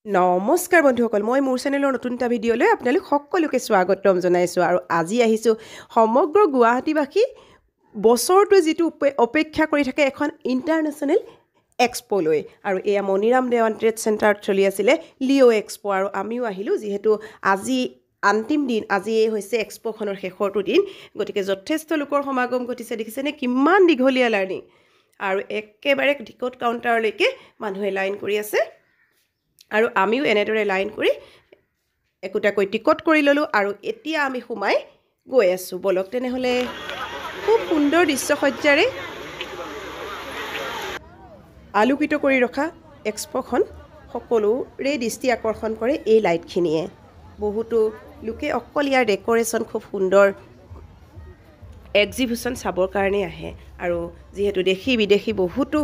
নমস্কাৰ বন্ধুসকল মই মোৰ চেনেলৰ নতুন এটা ভিডিঅ'লৈ আপোনালোক সকলোকে স্বাগতম জনাইছোঁ আৰু আজি আহিছোঁ সমগ্ৰ গুৱাহাটীবাসী বছৰটো যিটো অপেক্ষা কৰি থাকে এখন ইণ্টাৰনেশ্যনেল এক্সপ'লৈ আৰু এয়া মণিৰাম দেৱান ট্ৰেড চেণ্টাৰত চলি আছিলে লিঅ' এক্সপ' আৰু আমিও আহিলোঁ যিহেতু আজি अंतिम दिन আজি হৈছে এক্সপ'খনৰ শেষৰটো দিন গতিকে যথেষ্ট লোকৰ সমাগম ঘটিছে দেখিছেনে কিমান দীঘলীয়া লাইন আৰু একেবাৰে টিকট কাউণ্টাৰলৈকে মানুহে লাইন কৰি আছে আৰু আমিও এনেদৰে লাইন কৰি একোটাকৈ টিকট কৰি ললোঁ আৰু এতিয়া আমি সোমাই গৈ আছোঁ বলক তেনেহ'লে খুব সুন্দৰ দৃশ্যসজ্জাৰে আলোকিত কৰি ৰখা এক্সপ'খন সকলোৰে দৃষ্টি আকৰ্ষণ কৰে এই লাইটখিনিয়ে বহুতো লোকে অকল ইয়াৰ ডেকোৰেশ্যন খুব সুন্দৰ এক্সিবিশ্যন চাবৰ কাৰণে আহে আৰু যিহেতু দেশী বিদেশী বহুতো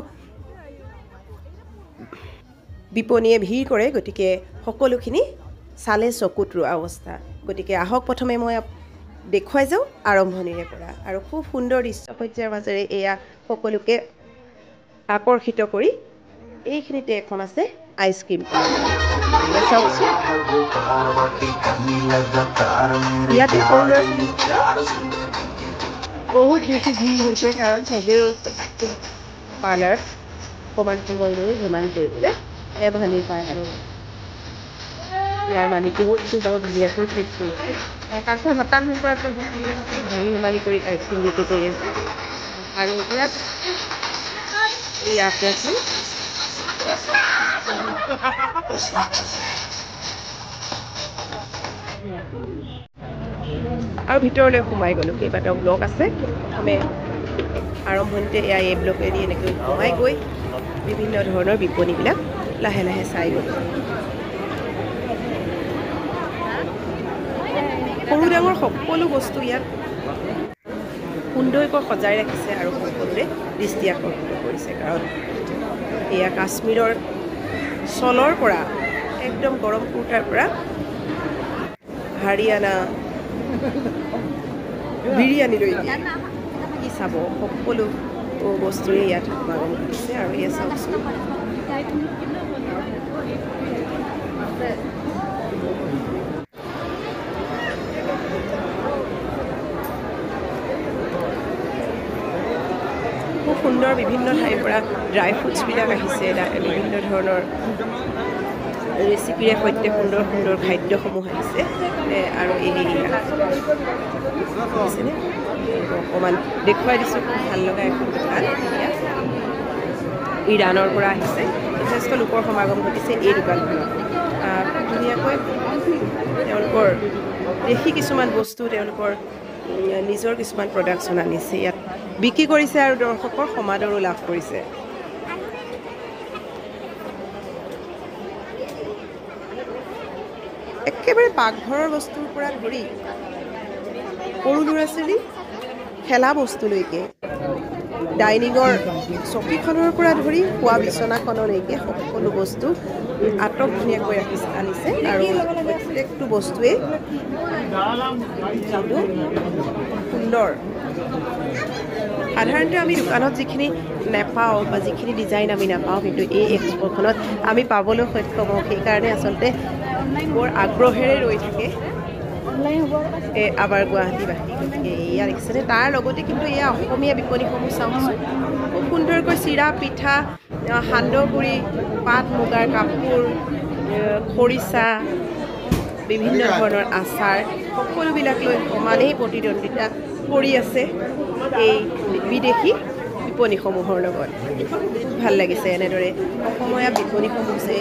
বিপণীয়ে ভিৰ কৰে গতিকে সকলোখিনি চালে চকুত ৰোৱা অৱস্থা গতিকে আহক প্ৰথমে মই দেখুৱাই যাওঁ আৰম্ভণিৰে পৰা আৰু খুব সুন্দৰ দৃশ্যসজ্জাৰ মাজেৰে এয়া সকলোকে আকৰ্ষিত কৰি এইখিনিতে এখন আছে আইচক্ৰীম ইয়াতে বহুত বেছি ভিৰ হৈছে কাৰণ পাৰ্লাৰ কমান কৰিবলৈ যিমান কৰিছিলে এভানি পায় আৰু ইয়াৰ মালিকো বহুত ধুনীয়াকৈ ঠিক কৰিছে কাছে মতানৰ পৰা ধেমালি কৰি আইচক্ৰীম বিক্ৰী কৰি আছে আৰু ইয়াতে আছে আৰু ভিতৰলৈ সোমাই গ'লোঁ কেইবাটাও ব্লক আছে প্ৰথমে আৰম্ভণিতে এয়া এই ব্লকেদি এনেকৈ সোমাই গৈ বিভিন্ন ধৰণৰ বিপণীবিলাক লাহে লাহে চাই গ'লোঁ সৰু ডাঙৰ সকলো বস্তু ইয়াত সুন্দৰকৈ সজাই ৰাখিছে আৰু সকলোৰে দৃষ্টি আকৰ্ষিত কৰিছে কাৰণ এয়া কাশ্মীৰৰ চলৰ পৰা একদম গৰম কুৰ্তাৰ পৰা হাৰিয়ানা বিৰিয়ানীলৈকে কি চাব সকলো বস্তুৰে ইয়াত সমাগম ঘটিছে আৰু এয়া চাওকচোন খুব সুন্দৰ বিভিন্ন ঠাইৰ পৰা ড্ৰাই ফ্ৰুটছবিলাক আহিছে বিভিন্ন ধৰণৰ ৰেচিপিৰে সৈতে সুন্দৰ সুন্দৰ খাদ্যসমূহ আহিছে আৰু এইছেনে অকণমান দেখুৱাই দিছোঁ খুব ভাল লগা এখন দোকান ইৰাণৰ পৰা আহিছে যথেষ্ট লোকৰ সমাগম ঘটিছে এই দোকানখনত খুব ধুনীয়াকৈ তেওঁলোকৰ দেশী কিছুমান বস্তু তেওঁলোকৰ নিজৰ কিছুমান প্ৰডাকশ্যন আনিছে ইয়াত বিক্ৰী কৰিছে আৰু দৰ্শকৰ সমাদৰো লাভ কৰিছে একেবাৰে পাকঘৰৰ বস্তুৰ পৰা ধৰি সৰু ল'ৰা ছোৱালী খেলা বস্তুলৈকে ডাইনিঙৰ চকীখনৰ পৰা ধৰি শোৱা বিচনাখনলৈকে সকলো বস্তু আটক ধুনীয়াকৈ আনিছে আৰু প্ৰত্যেকটো বস্তুৱেই সুন্দৰ সাধাৰণতে আমি দোকানত যিখিনি নাপাওঁ বা যিখিনি ডিজাইন আমি নাপাওঁ কিন্তু এই এক্সপ'খনত আমি পাবলৈ সক্ষম হওঁ সেইকাৰণে আচলতে বৰ আগ্ৰহেৰে ৰৈ থাকে আমাৰ গুৱাহাটীবাসী গতিকে এয়া দেখিছেনে তাৰ লগতে কিন্তু এয়া অসমীয়া বিপণীসমূহ চাওকচোন খুব সুন্দৰকৈ চিৰা পিঠা সান্দহগুড়ি পাট মুগাৰ কাপোৰ খৰিচা বিভিন্ন ধৰণৰ আচাৰ সকলোবিলাক লৈ সমানেই প্ৰতিদ্বন্দ্বিতা কৰি আছে এই বিদেশী বিপণীসমূহৰ লগত ভাল লাগিছে এনেদৰে অসমীয়া বিপণীসমূহ যে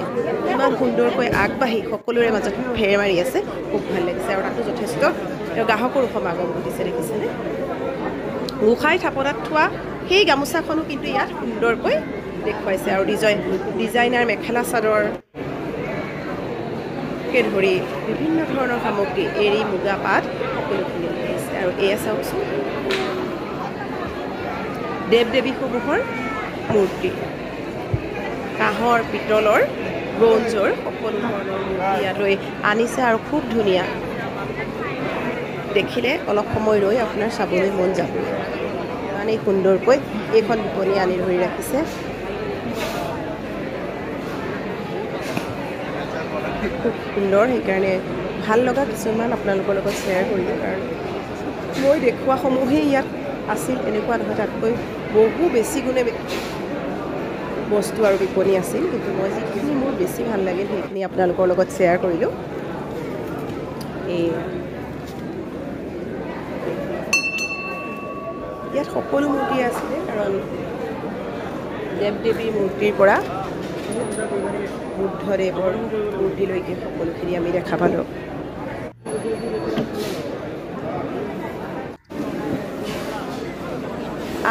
ইমান সুন্দৰকৈ আগবাঢ়ি সকলোৰে মাজত ফেৰ মাৰি আছে খুব ভাল লাগিছে আৰু তাতো যথেষ্ট গ্ৰাহকৰো সমাগম ঘটিছে দেখিছেনে গোসাঁই থাপনাত থোৱা সেই গামোচাখনো কিন্তু ইয়াত সুন্দৰকৈ দেখুৱাইছে আৰু ডিজাইনাৰ মেখেলা চাদৰকে ধৰি বিভিন্ন ধৰণৰ সামগ্ৰী এৰী মুগা পাট সকলোখিনি আহিছে আৰু এয়া চাওকচোন দেৱ দেৱীসমূহৰ মূৰ্তি কাঁহৰ পিতলৰ ব্ৰঞ্জৰ সকলো ধৰণৰ মূৰ্তি ইয়ালৈ আনিছে আৰু খুব ধুনীয়া দেখিলে অলপ সময় ৰৈ আপোনাৰ চাবলৈ মন যাব ইমানেই সুন্দৰকৈ এইখন বিপণী আনি ধৰি ৰাখিছে খুব সুন্দৰ সেইকাৰণে ভাল লগা কিছুমান আপোনালোকৰ লগত শ্বেয়াৰ কৰিলোঁ কাৰণ মই দেখুৱাসমূহেই ইয়াত আছিল এনেকুৱা নহয় তাতকৈ বহু বেছি গুণে বস্তু আৰু বিপণী আছিল কিন্তু মই যিখিনি মোৰ বেছি ভাল লাগিল সেইখিনি আপোনালোকৰ লগত শ্বেয়াৰ কৰিলোঁ ইয়াত সকলো মূৰ্তি আছিলে কাৰণ দেৱ দেৱীৰ মূৰ্তিৰ পৰা বুদ্ধদেৱৰ মূৰ্তিলৈকে সকলোখিনি আমি দেখা পালোঁ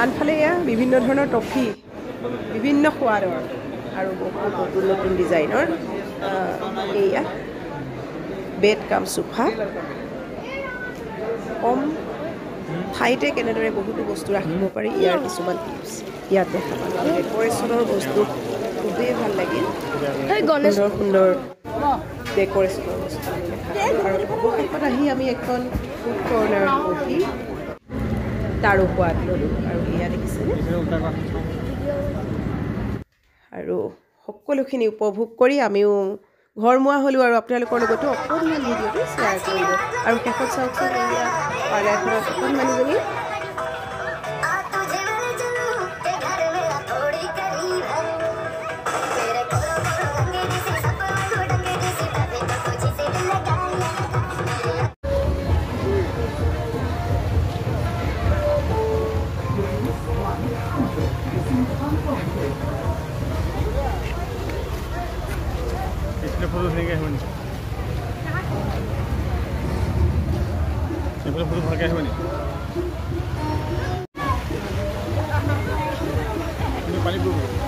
আনফালে এয়া বিভিন্ন ধৰণৰ টফি বিভিন্ন সোৱাদৰ আৰু বহু নতুন নতুন ডিজাইনৰ এয়া বেড কাম সোফা কম ঠাইতে কেনেদৰে বহুতো বস্তু ৰাখিব পাৰি ইয়াৰ কিছুমান টিপছ ইয়াত দেখা পালোঁ ডেকৰেশ্যনৰ বস্তু খুবেই ভাল লাগিল সুন্দৰ সুন্দৰ ডেকৰেশ্যনৰ বস্তু আৰু অৱশেষত আহি আমি এখন ফুড কৰ্ণাৰত বহি তাৰো সোৱাদ ল'লোঁ আৰু এয়া দেখিছেনে আৰু সকলোখিনি উপভোগ কৰি আমিও ঘৰমুৱা হ'লোঁ আৰু আপোনালোকৰ লগতো অকণমান ভিডিঅ'টো শ্বেয়াৰ কৰিলোঁ আৰু শেষত চাওকচোন এয়া পাৰ্লাৰখনত অকণমানিজনী फोटो फेंके हैं फोटो फेंके हैं पानी